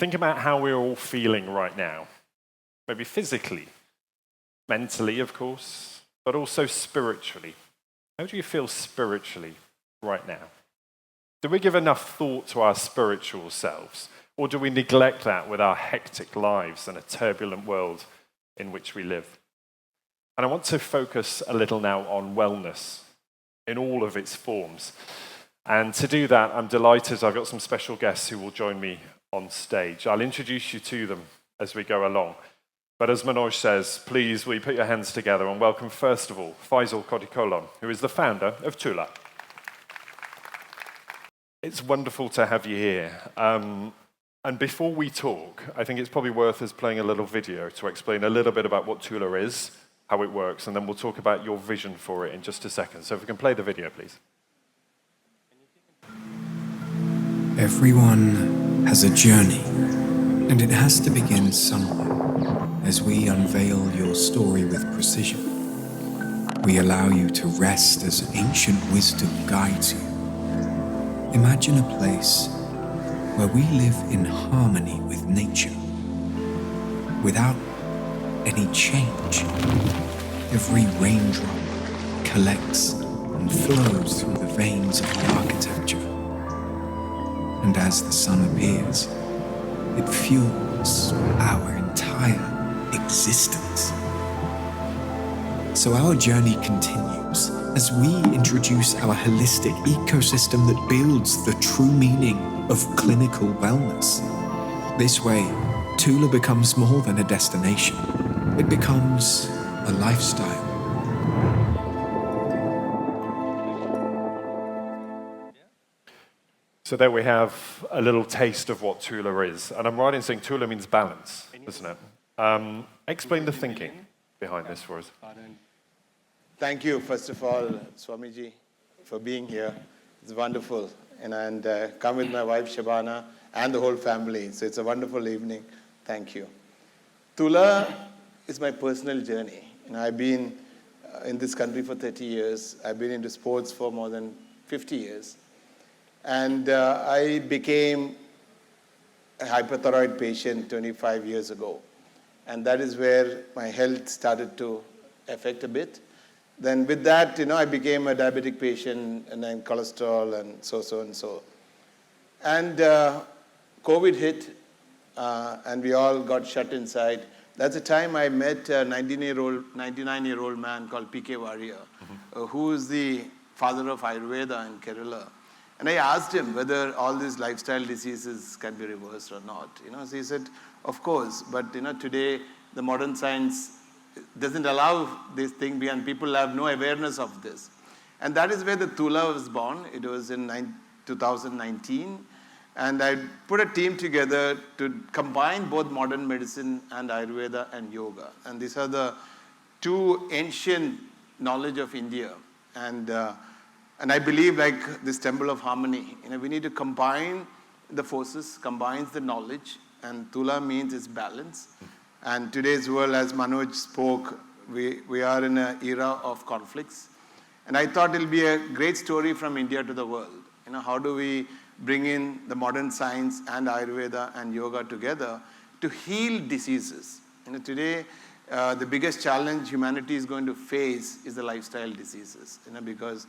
Think about how we're all feeling right now. Maybe physically, mentally, of course, but also spiritually. How do you feel spiritually right now? Do we give enough thought to our spiritual selves? Or do we neglect that with our hectic lives and a turbulent world in which we live? And I want to focus a little now on wellness in all of its forms. And to do that, I'm delighted I've got some special guests who will join me on stage. I'll introduce you to them as we go along. But as Manoj says, please, will you put your hands together and welcome, first of all, Faisal Kottikollon, who is the founder of Tulah. It's wonderful to have you here. And before we talk, I think it's probably worth us playing a little video to explain a little bit about what Tulah is, how it works, and then we'll talk about your vision for it in just a second. So if we can play the video, please. Everyone has a journey, and it has to begin somewhere. As we unveil your story with precision, we allow you to rest as ancient wisdom guides you. Imagine a place where we live in harmony with nature, without any change. Every raindrop collects and flows through the veins of the architecture. And as the sun appears, it fuels our entire existence. So our journey continues as we introduce our holistic ecosystem that builds the true meaning of clinical wellness. This way, Tulah becomes more than a destination. It becomes a lifestyle. So there we have a little taste of what Tulah is. And I'm right in saying Tulah means balance, doesn't it? Explain the thinking behind this for us. Thank you, first of all, Swamiji, for being here. It's wonderful. And come with my wife, Shabana, and the whole family. So it's a wonderful evening. Thank you. Tulah is my personal journey. I've been in this country for 30 years. I've been into sports for more than 50 years. And I became a hyperthyroid patient 25 years ago. And that is where my health started to affect a bit. Then with that, I became a diabetic patient, and then cholesterol and so. And COVID hit, and we all got shut inside. That's the time I met a 99-year-old man called P.K. Warrior, who is the father of Ayurveda in Kerala. And I asked him whether all these lifestyle diseases can be reversed or not. So he said, of course, but today the modern science doesn't allow this thing, and people have no awareness of this. And that is where the Tulah was born. It was in 2019. And I put a team together to combine both modern medicine and Ayurveda and yoga. And these are the two ancient knowledge of India. And I believe, like this temple of harmony, we need to combine the forces, combines the knowledge, and Tulah means it's balance. And today's world, as Manoj spoke, we are in an era of conflicts. And I thought it'll be a great story from India to the world. How do we bring in the modern science and Ayurveda and yoga together to heal diseases? Today, the biggest challenge humanity is going to face is the lifestyle diseases, because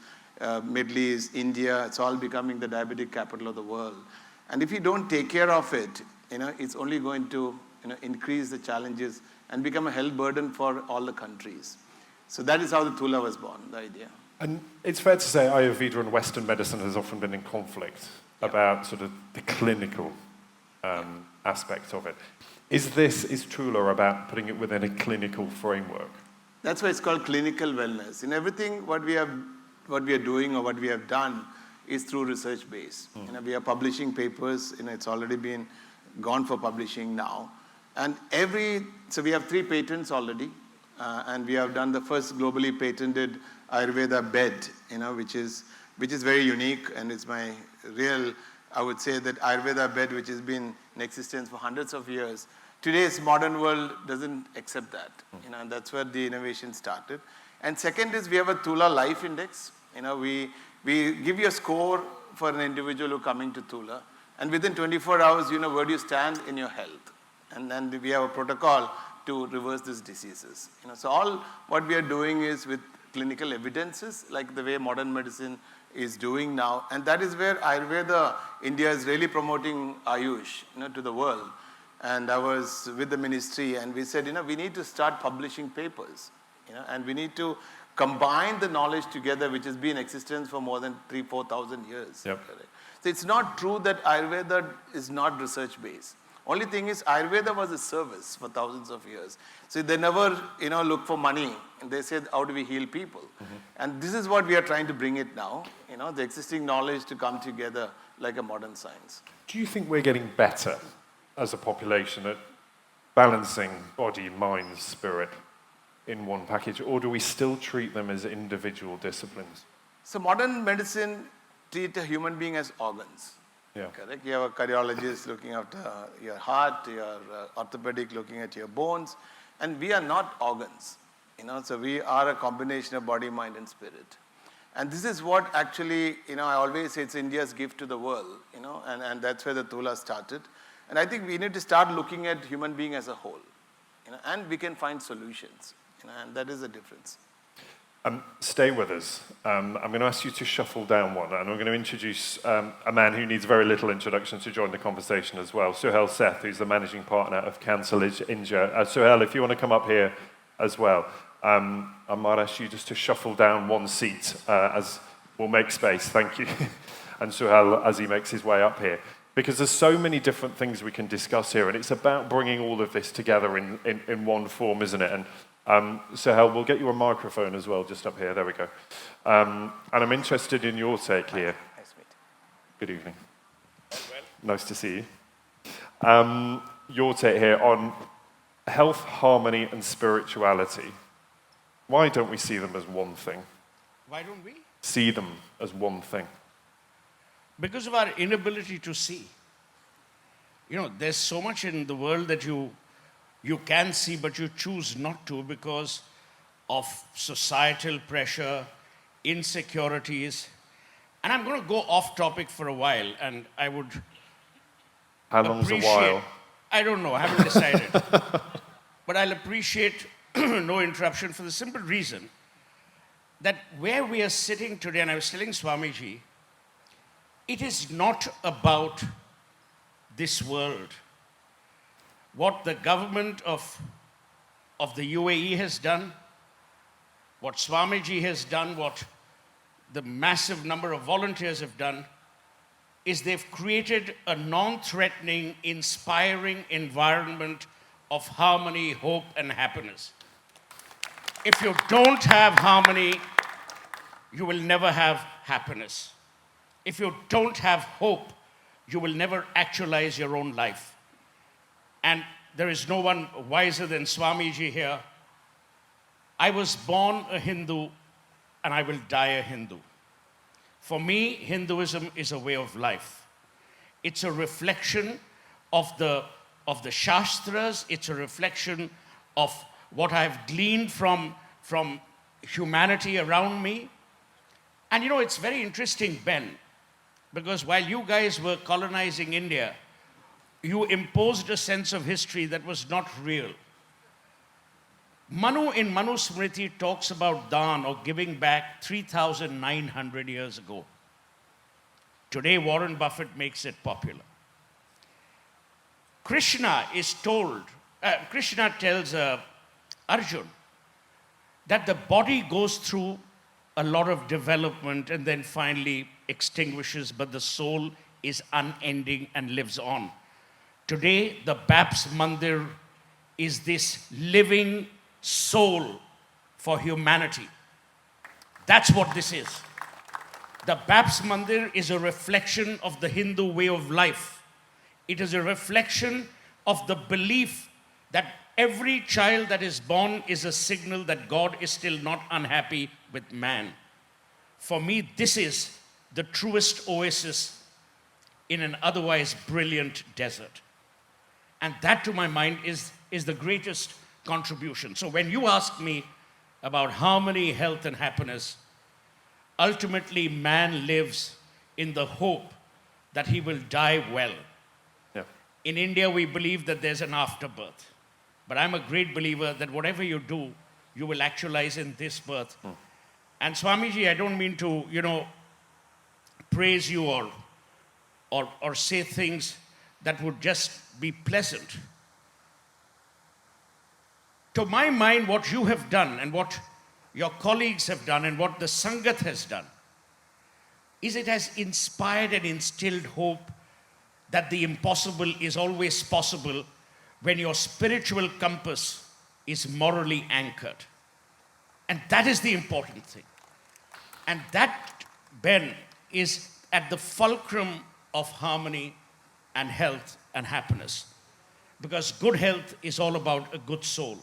Middle East, India, it's all becoming the diabetic capital of the world. And if you don't take care of it, it's only going to increase the challenges and become a health burden for all the countries. So that is how the Tulah was born, the idea. And it's fair to say Ayurveda and Western medicine has often been in conflict about sort of the clinical aspect of it. Is Tulah about putting it within a clinical framework? That's why it's called clinical wellness. In everything, what we are doing or what we have done is through research base. We are publishing papers. It's already been gone for publishing now. And so we have 3 patents already, and we have done the first globally patented Ayurveda bed, which is very unique, and it's my real, I would say that Ayurveda bed, which has been in existence for hundreds of years. Today's modern world doesn't accept that, and that's where the innovation started. And second is we have a Tulah Life Index. We give you a score for an individual who coming to Tulah, And within 24 hours, where do you stand in your health? And then we have a protocol to reverse these diseases. So all what we are doing is with clinical evidences, like the way modern medicine is doing now. And that is where Ayurveda, India is really promoting Ayush, to the world. And I was with the ministry and we said, we need to start publishing papers, and we need to combine the knowledge together, which has been in existence for more than 4,000 years. Yep. So it's not true that Ayurveda is not research-based. Only thing is, Ayurveda was a service for thousands of years. So they never, look for money. And they said, how do we heal people? Mm-hmm. And this is what we are trying to bring it now, the existing knowledge to come together like a modern science. Do you think we're getting better as a population at balancing body, mind, spirit in one package, or do we still treat them as individual disciplines? So modern medicine treats a human being as organs. Yeah. Correct? You have a cardiologist looking after your heart, your orthopedic looking at your bones, and we are not organs. So we are a combination of body, mind, and spirit. And this is what actually, I always say it's India's gift to the world, and that's where the Tulah started. And I think we need to start looking at human being as a whole, and we can find solutions, and that is the difference. Stay with us. I'm going to ask you to shuffle down one, and I'm going to introduce a man who needs very little introduction to join the conversation as well, Suhel Seth, who's the managing partner of Counselage India. Suhel, if you want to come up here as well, I might ask you just to shuffle down one seat as we'll make space. Thank you. And Suhel, as he makes his way up here. Because there's so many different things we can discuss here, and it's about bringing all of this together in one form, isn't it? And Suhel, we'll get you a microphone as well, just up here. There we go. And I'm interested in your take here. Nice to meet you. Good evening. Nice to see you. Your take here on health, harmony, and spirituality. Why don't we see them as one thing? Why don't we? See them as one thing. Because of our inability to see. There's so much in the world that you can see, but you choose not to because of societal pressure, insecurities. And I'm going to go off topic for a while, and I would How long's a while? I don't know, I haven't decided. But I'll appreciate no interruption for the simple reason that where we are sitting today, and I was telling Swamiji, it is not about this world. What the government of the UAE has done, what Swamiji has done, what the massive number of volunteers have done, is they've created a non-threatening, inspiring environment of harmony, hope, and happiness. If you don't have harmony, you will never have happiness. If you don't have hope, you will never actualize your own life. And there is no one wiser than Swamiji here. I was born a Hindu, and I will die a Hindu. For me, Hinduism is a way of life. It's a reflection of the Shastras. It's a reflection of what I've gleaned from humanity around me. And it's very interesting, Ben, because while you guys were colonizing India, you imposed a sense of history that was not real. Manu in Manu Smriti talks about Dan, or giving back, 3,900 years ago. Today, Warren Buffett makes it popular. Krishna tells Arjun that the body goes through a lot of development and then finally extinguishes, but the soul is unending and lives on. Today, the Baps Mandir is this living soul for humanity. That's what this is. The Baps Mandir is a reflection of the Hindu way of life. It is a reflection of the belief that every child that is born is a signal that God is still not unhappy with man. For me, this is the truest oasis in an otherwise brilliant desert. And that, to my mind, is the greatest contribution. So when you ask me about harmony, health, and happiness, ultimately man lives in the hope that he will die well. Yeah. In India, we believe that there's an afterbirth. But I'm a great believer that whatever you do, you will actualize in this birth. And Swamiji, I don't mean to, praise you or say things that would just be pleasant. To my mind, what you have done and what your colleagues have done and what the Sangat has done is it has inspired and instilled hope that the impossible is always possible when your spiritual compass is morally anchored. And that is the important thing. And that, Ben, is at the fulcrum of harmony and health and happiness. Because good health is all about a good soul.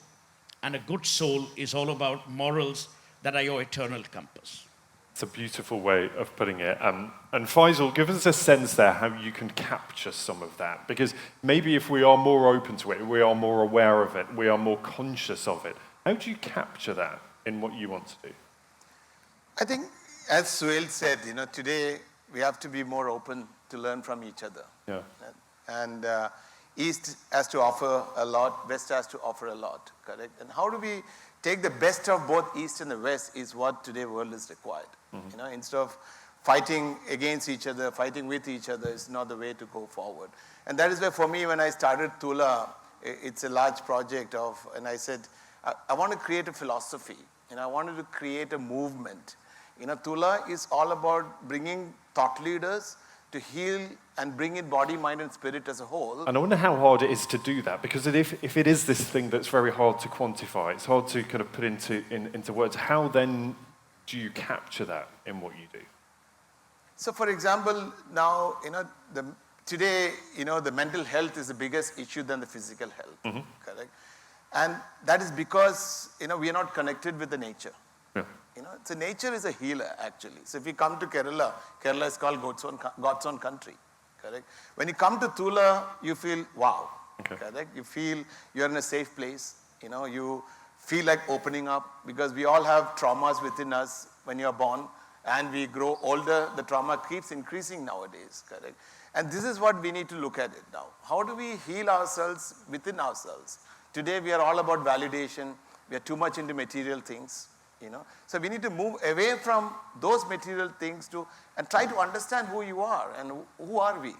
And a good soul is all about morals that are your eternal compass. It's a beautiful way of putting it. And Faisal, give us a sense there how you can capture some of that. Because maybe if we are more open to it, we are more aware of it, we are more conscious of it, how do you capture that in what you want to do? I think, as Suhel said, today we have to be more open to learn from each other. Yeah. And East has to offer a lot, West has to offer a lot, correct? And how do we take the best of both East and the West is what today world is required. Instead of fighting against each other, fighting with each other is not the way to go forward. And that is why for me, when I started Tulah, it's a large project and I said, I want to create a philosophy, I wanted to create a movement. Tulah is all about bringing thought leaders to heal and bring in body, mind, and spirit as a whole. And I wonder how hard it is to do that, because if it is this thing that's very hard to quantify, it's hard to kind of put into words, how then do you capture that in what you do? So for example, now, today, the mental health is the biggest issue than the physical health, correct? And that is because, we are not connected with the nature. Yeah. So nature is a healer, actually. So if you come to Kerala, Kerala is called God's own country, correct? When you come to Tulah, you feel, wow, correct? You feel you're in a safe place. You feel like opening up because we all have traumas within us when you're born and we grow older, the trauma keeps increasing nowadays, correct? And this is what we need to look at it now. How do we heal ourselves within ourselves? Today we are all about validation. We are too much into material things. So we need to move away from those material things and try to understand who you are and who are we.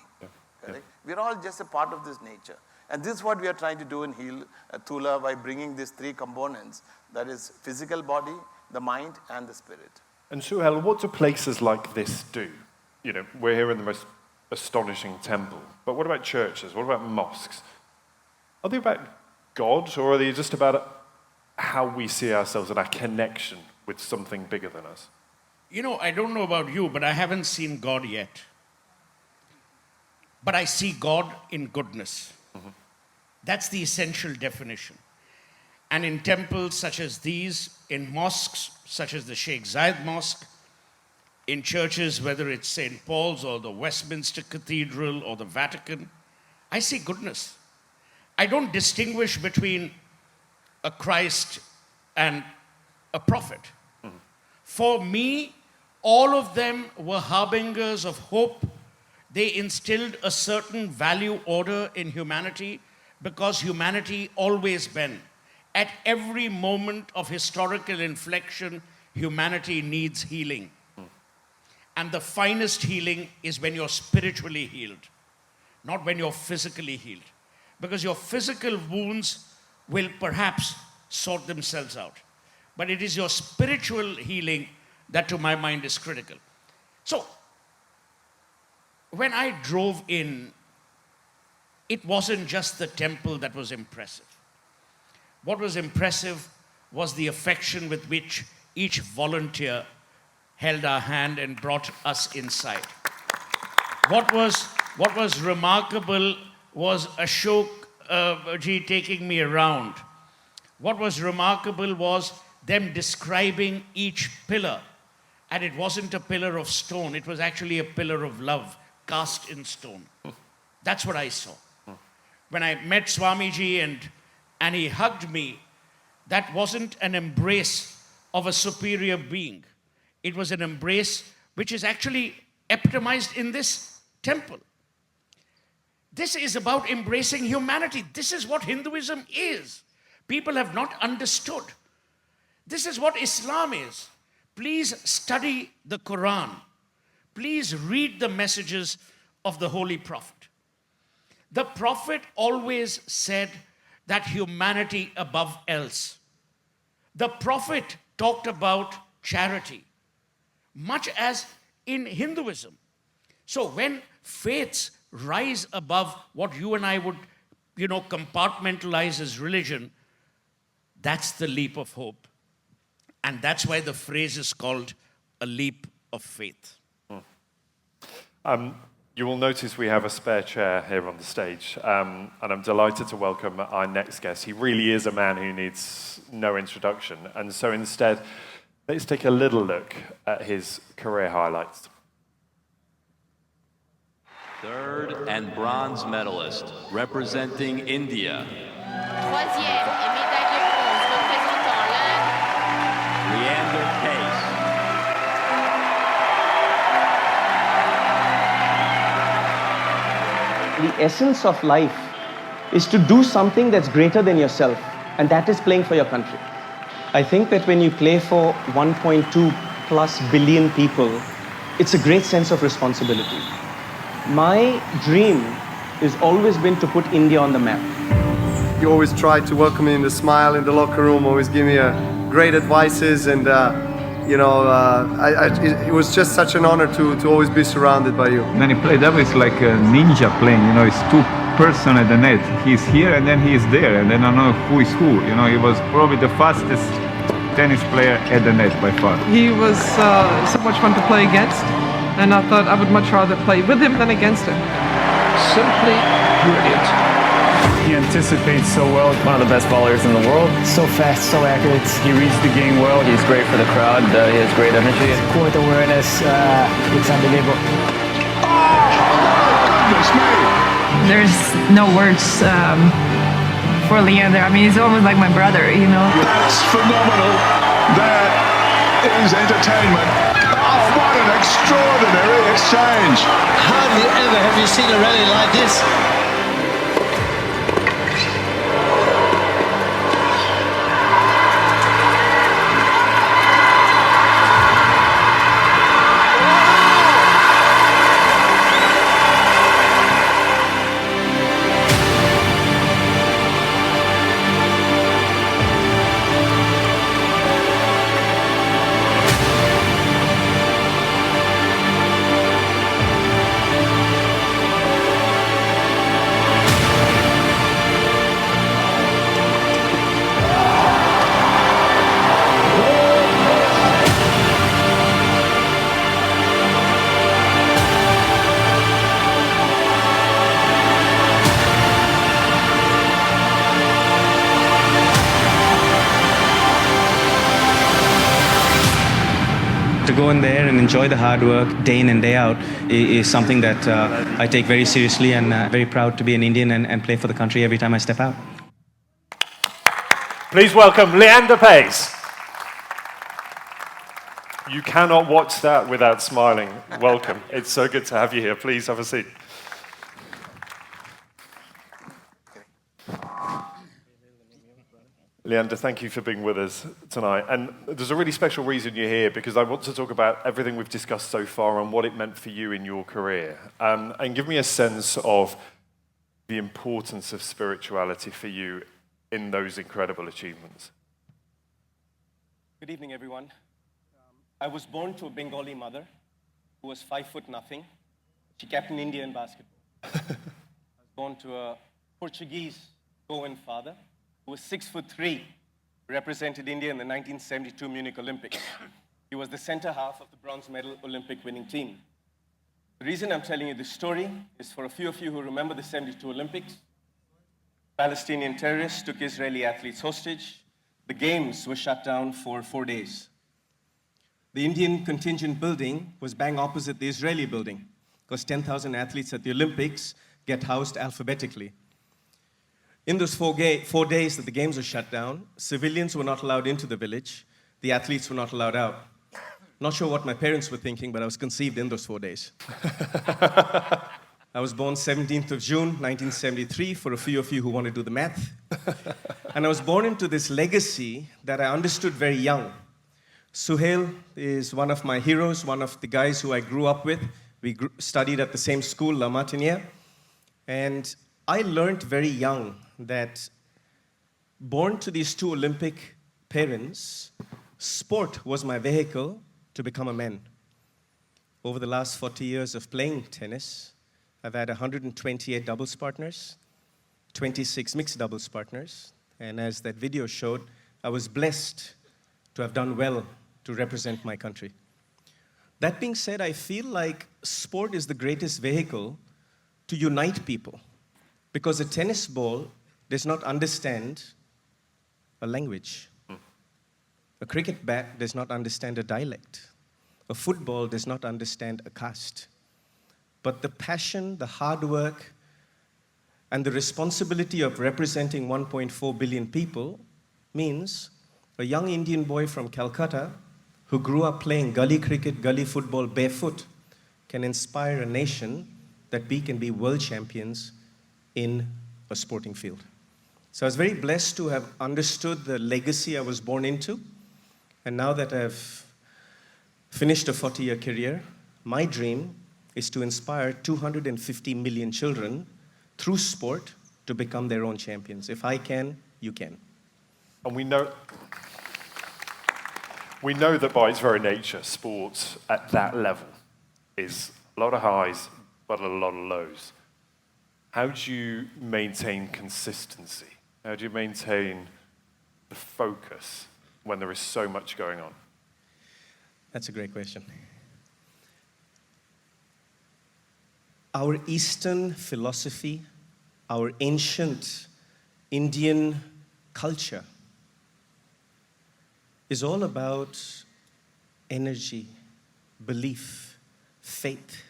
Correct? We're all just a part of this nature. And this is what we are trying to do in Heal Tulah by bringing these three components, that is physical body, the mind, and the spirit. And Suhel, what do places like this do? We're here in the most astonishing temple, but what about churches? What about mosques? Are they about God, or are they just about how we see ourselves and our connection with something bigger than us? I don't know about you, but I haven't seen God yet. But I see God in goodness. That's the essential definition. And in temples such as these, in mosques such as the Sheikh Zayed Mosque, in churches, whether it's St. Paul's or the Westminster Cathedral or the Vatican, I see goodness. I don't distinguish between a Christ and a prophet. For me, all of them were harbingers of hope. They instilled a certain value order in humanity because humanity always been. At every moment of historical inflection, humanity needs healing. And the finest healing is when you're spiritually healed, not when you're physically healed. Because your physical wounds will perhaps sort themselves out. But it is your spiritual healing that to my mind is critical. So, when I drove in, it wasn't just the temple that was impressive. What was impressive was the affection with which each volunteer held our hand and brought us inside. What was remarkable was Ashok ji taking me around. What was remarkable was them describing each pillar. And it wasn't a pillar of stone, it was actually a pillar of love, cast in stone. That's what I saw. When I met Swamiji and he hugged me, that wasn't an embrace of a superior being. It was an embrace which is actually epitomized in this temple. This is about embracing humanity. This is what Hinduism is. People have not understood. This is what Islam is. Please study the Quran. Please read the messages of the Holy Prophet. The Prophet always said that humanity above else. The Prophet talked about charity, much as in Hinduism. So when faiths rise above what you and I would, compartmentalize as religion, that's the leap of hope. And that's why the phrase is called a leap of faith. You will notice we have a spare chair here on the stage, and I'm delighted to welcome our next guest. He really is a man who needs no introduction, and so instead, let's take a little look at his career highlights. Third and bronze medalist, representing India. Troisième et médaille de bronze représentant l'Inde. Leander Paes. The essence of life is to do something that's greater than yourself, and that is playing for your country. I think that when you play for 1.2 plus billion people, it's a great sense of responsibility. My dream has always been to put India on the map. You always try to welcome me in the smile in the locker room, always give me great advices, and it was just such an honor to always be surrounded by you. When he played up, it's like a ninja playing, it's two person at the net. He's here and then he's there, and then I don't know who is who. He was probably the fastest tennis player at the net by far. He was so much fun to play against, and I thought I would much rather play with him than against him. Simply brilliant. He anticipates so well. One of the best bowlers in the world. So fast, so accurate. He reads the game well. He's great for the crowd. He has great energy. Court awareness, it's unbelievable. Oh, goodness me! There's no words for Leander. I mean, he's almost like my brother, That's phenomenal. That is entertainment. Oh, what an extraordinary exchange. Hardly ever have you seen a rally like this. To go in there and enjoy the hard work day in and day out is something that I take very seriously, and very proud to be an Indian and play for the country every time I step out. Please welcome Leander Paes. You cannot watch that without smiling. Welcome. It's so good to have you here. Please have a seat. Leander, thank you for being with us tonight. And there's a really special reason you're here, because I want to talk about everything we've discussed so far and what it meant for you in your career. And give me a sense of the importance of spirituality for you in those incredible achievements. Good evening, everyone. I was born to a Bengali mother who was 5'0". She captained India in basketball. I was born to a Portuguese Goan father who was 6'3", represented India in the 1972 Munich Olympics. He was the center half of the bronze medal Olympic winning team. The reason I'm telling you this story is for a few of you who remember the 72 Olympics. Palestinian terrorists took Israeli athletes hostage. The games were shut down for 4 days. The Indian contingent building was bang opposite the Israeli building, because 10,000 athletes at the Olympics get housed alphabetically. In those 4 days that the games were shut down, civilians were not allowed into the village. The athletes were not allowed out. Not sure what my parents were thinking, but I was conceived in those 4 days. I was born 17th of June, 1973, for a few of you who want to do the math. And I was born into this legacy that I understood very young. Suhel is one of my heroes, one of the guys who I grew up with. We studied at the same school, La Martiniere. And I learned very young that born to these two Olympic parents, sport was my vehicle to become a man. Over the last 40 years of playing tennis, I've had 128 doubles partners, 26 mixed doubles partners, and as that video showed, I was blessed to have done well to represent my country. That being said, I feel like sport is the greatest vehicle to unite people, because a tennis ball does not understand a language. A cricket bat does not understand a dialect. A football does not understand a caste. But the passion, the hard work, and the responsibility of representing 1.4 billion people means a young Indian boy from Calcutta who grew up playing gully cricket, gully football barefoot can inspire a nation that we can be world champions in a sporting field. So I was very blessed to have understood the legacy I was born into. And now that I've finished a 40-year career, my dream is to inspire 250 million children through sport to become their own champions. If I can, you can. And we know that by its very nature, sports at that level is a lot of highs, but a lot of lows. How do you maintain consistency? How do you maintain the focus when there is so much going on? That's a great question. Our Eastern philosophy, our ancient Indian culture is all about energy, belief, faith.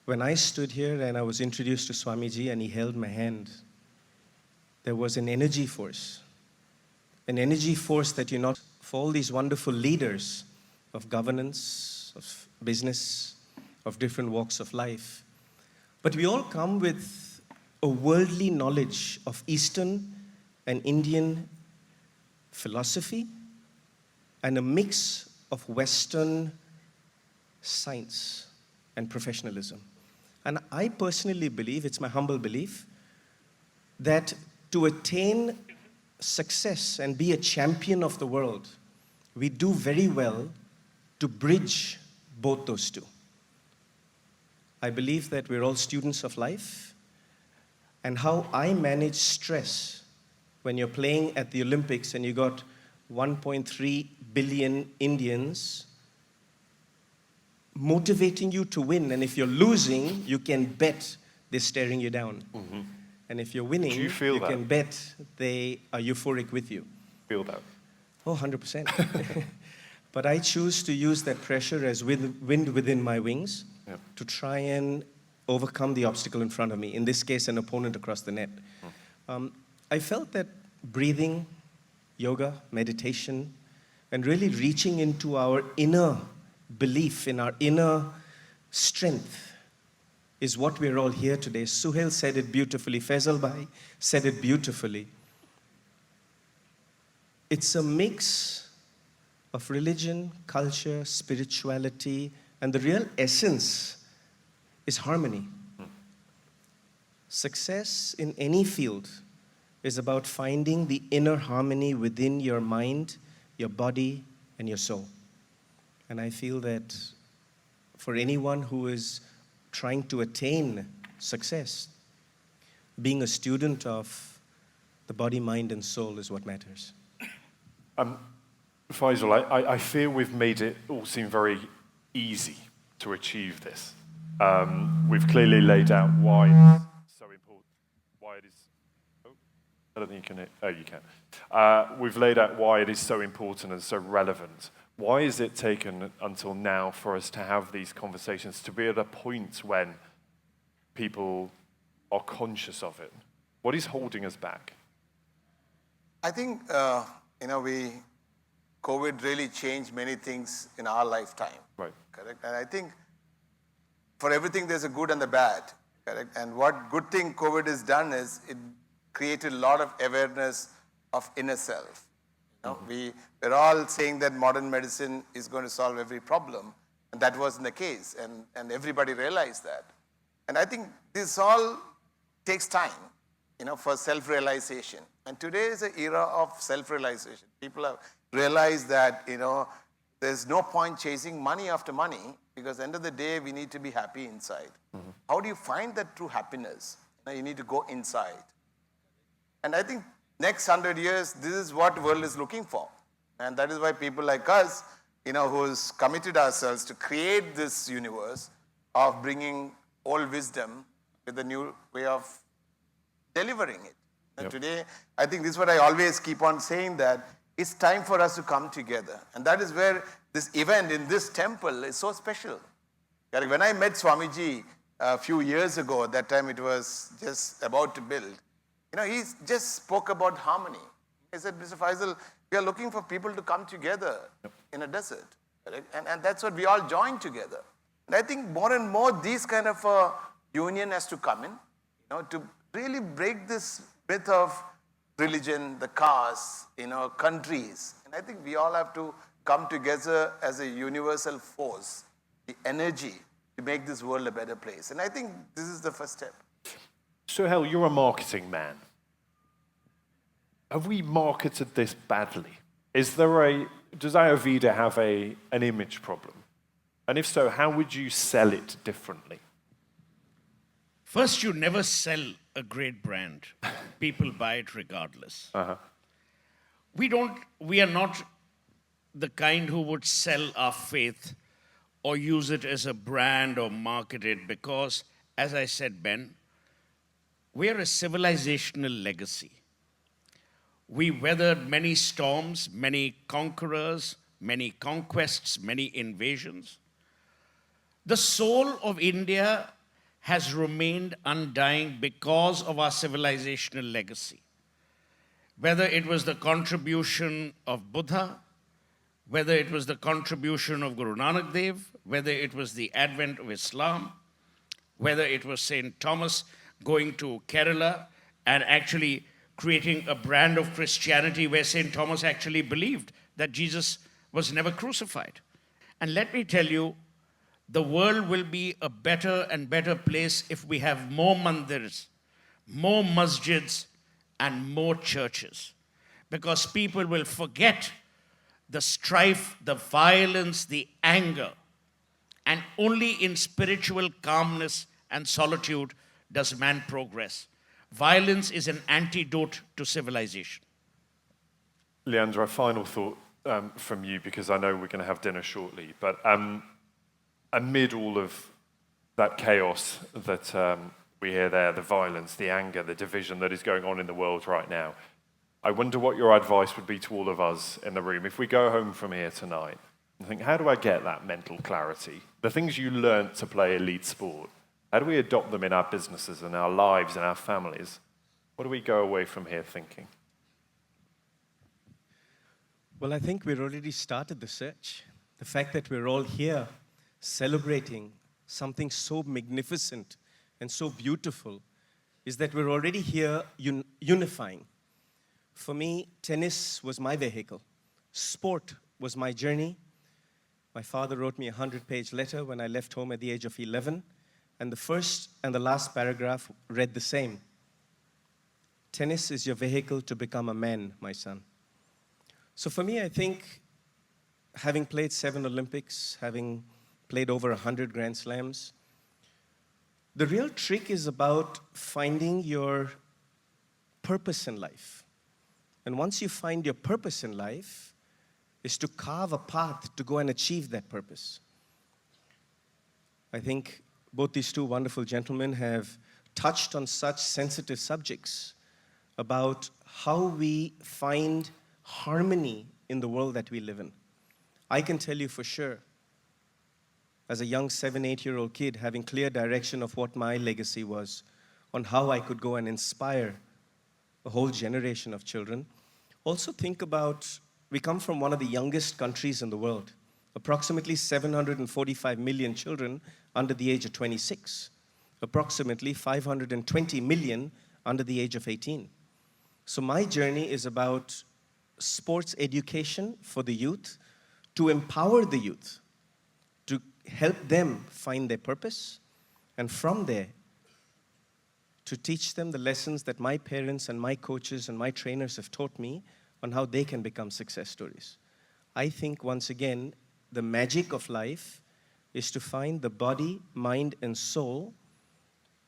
When I stood here and I was introduced to Swamiji and he held my hand, there was an energy force that for all these wonderful leaders of governance, of business, of different walks of life. But we all come with a worldly knowledge of Eastern and Indian philosophy and a mix of Western science and professionalism. And I personally believe, it's my humble belief, that to attain success and be a champion of the world, we do very well to bridge both those two. I believe that we're all students of life, and how I manage stress when you're playing at the Olympics and you got 1.3 billion Indians motivating you to win, and if you're losing, you can bet they're staring you down. Mm-hmm. And if you're winning, you can bet they are euphoric with you. Feel that? Oh, 100%. But I choose to use that pressure as wind within my wings to try and overcome the obstacle in front of me, in this case, an opponent across the net. I felt that breathing, yoga, meditation, and really reaching into our inner belief, in our inner strength, is what we're all here today. Suhel said it beautifully. Faisal Bhai said it beautifully. It's a mix of religion, culture, spirituality, and the real essence is harmony. Success in any field is about finding the inner harmony within your mind, your body, and your soul. And I feel that for anyone who is trying to attain success, being a student of the body, mind, and soul is what matters. Faisal, I feel we've made it all seem very easy to achieve this. We've clearly laid out why it's so important, why it is. Oh, I don't think you can. Oh, you can. We've laid out why it is so important and so relevant. Why is it taken until now for us to have these conversations, to be at a point when people are conscious of it? What is holding us back? I think, COVID really changed many things in our lifetime. Right. Correct? And I think for everything there's a good and the bad, correct? And what good thing COVID has done is it created a lot of awareness of inner self. You know, we're all saying that modern medicine is going to solve every problem, and that wasn't the case, and everybody realized that. And I think this all takes time, you know, for self-realization. And today is an era of self-realization. People have realized that, you know, there's no point chasing money after money, because at the end of the day, we need to be happy inside. How do you find that true happiness? You need to go inside. And I think next 100 years, this is what the world is looking for. And that is why people like us, you know, who's committed ourselves to create this universe of bringing old wisdom with a new way of delivering it. And today, I think this is what I always keep on saying, that it's time for us to come together. And that is where this event in this temple is so special. When I met Swamiji a few years ago, at that time it was just about to build, you know, he just spoke about harmony. He said, Mr. Faisal, we are looking for people to come together in a desert. And that's what we all join together. And I think more and more these kind of a union has to come in, you know, to really break this myth of religion, the castes, you know, countries. And I think we all have to come together as a universal force, the energy to make this world a better place. And I think this is the first step. Suhel, you're a marketing man. Have we marketed this badly? Does Ayurveda have an image problem? And if so, how would you sell it differently? First, you never sell a great brand. People buy it regardless. We are not the kind who would sell our faith or use it as a brand or market it, because, as I said, Ben, we are a civilizational legacy. We weathered many storms, many conquerors, many conquests, many invasions. The soul of India has remained undying because of our civilizational legacy. Whether it was the contribution of Buddha, whether it was the contribution of Guru Nanak Dev, whether it was the advent of Islam, whether it was St. Thomas going to Kerala and actually creating a brand of Christianity where St. Thomas actually believed that Jesus was never crucified. And let me tell you, the world will be a better and better place if we have more mandirs, more masjids, and more churches. Because people will forget the strife, the violence, the anger. And only in spiritual calmness and solitude does man progress. Violence is an antidote to civilization. Leander, a final thought from you, because I know we're going to have dinner shortly. But amid all of that chaos that we hear there, the violence, the anger, the division that is going on in the world right now, I wonder what your advice would be to all of us in the room. If we go home from here tonight and think, how do I get that mental clarity? The things you learnt to play elite sport, how do we adopt them in our businesses and our lives and our families? What do we go away from here thinking? Well, I think we've already started the search. The fact that we're all here celebrating something so magnificent and so beautiful is that we're already here unifying. For me, tennis was my vehicle. Sport was my journey. My father wrote me a 100-page letter when I left home at the age of 11, and the first and the last paragraph read the same. Tennis is your vehicle to become a man, my son. So for me, I think, having played 7 Olympics, having played over 100 Grand Slams, the real trick is about finding your purpose in life. And once you find your purpose in life, is to carve a path to go and achieve that purpose. I think both these two wonderful gentlemen have touched on such sensitive subjects about how we find harmony in the world that we live in. I can tell you for sure, as a young 7-8-year-old kid, having clear direction of what my legacy was, on how I could go and inspire a whole generation of children. Also think about, we come from one of the youngest countries in the world. approximately 745 million children under the age of 26, approximately 520 million under the age of 18. So my journey is about sports education for the youth, to empower the youth, to help them find their purpose, and from there, to teach them the lessons that my parents and my coaches and my trainers have taught me on how they can become success stories. I think, once again, the magic of life is to find the body, mind, and soul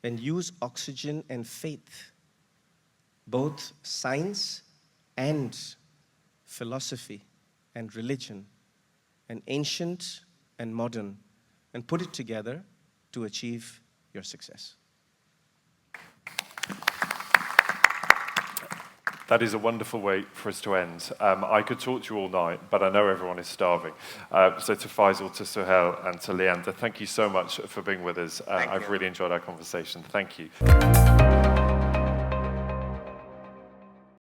and use oxygen and faith, both science and philosophy and religion, and ancient and modern, and put it together to achieve your success. That is a wonderful way for us to end. I could talk to you all night, but I know everyone is starving. So to Faisal, to Suhel, and to Leander, thank you so much for being with us. I've really enjoyed our conversation. Thank you.